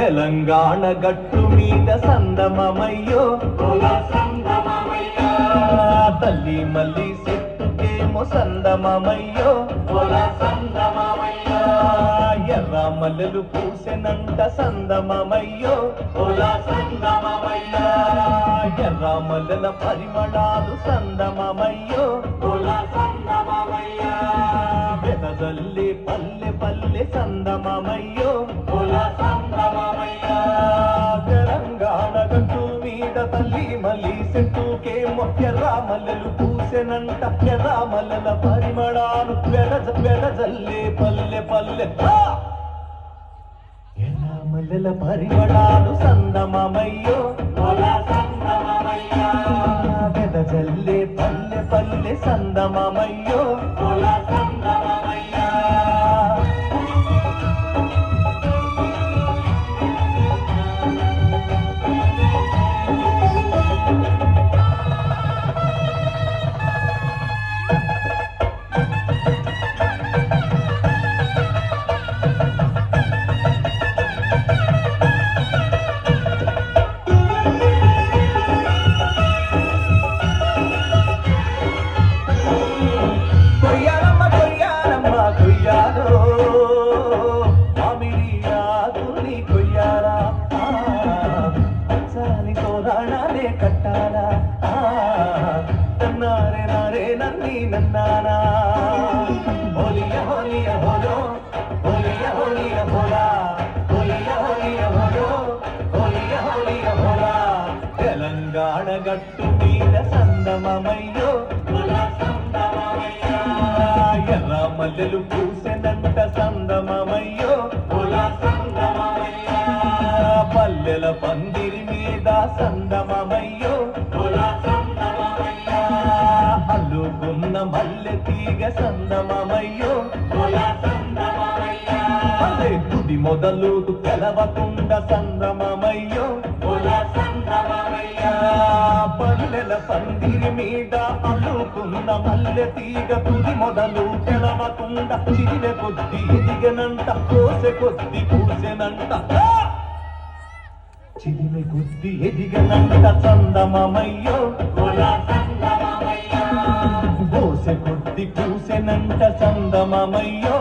తెలంగాణ గట్టు మీద సందమమయ్యో తల్లి మల్లి చెట్టుకేమో సందమమయ్యో ఎర్ర మల్లెలు పూసెనంట సందమమయ్యో ఎర్ర మల్లెల పరిమళాలు సందమమయ్యో వెదజల్లి పల్లె పల్లె సందమమయ్యో తెలంగాణ గట్టు మీద తల్లి మల్లి చెట్టుకేమో ఎర్ర మల్లెలు పూసెనంట ఎర్ర మల్లెల పరిమళాలు వెదజల్లి పల్లె పల్లె ఎర్ర మల్లెల పరిమళాలు సందమమయ్యో వెదజల్లి పల్లె పల్లె సందమమయ్యో కట్టాలా నన్నారే నారే నన్ని నన్నానా హోలియ హోలియ హోలో హోలియ హోలియ హోలా హోలియ హోలియ హోలో హోలియ హోలియ హోలా తెలంగాణ గట్టు మీద సందమమయ్యో ఎర్ర మల్లెలు పూసెనంట సందమమయ్యో పల్లెల పందిరి మీద సందమమయ్యో అల్లుకున్న మల్లె తీగ సందమమయ్యో తుది మొదలు తెలవకుండ సందమమయ్యో పల్లెల పందిరి మీద అల్లుకున్న మల్లె తీగ తుది మొదలు తెలవకుండ చిరివె కొద్ది ఎదిగనంట కోసె కొద్ది పూసెనంట చిరివె కొద్ది ఎదిగనంట సందమమయ్యో కోసె కొద్ది పూసెనంట సందమమయ్యో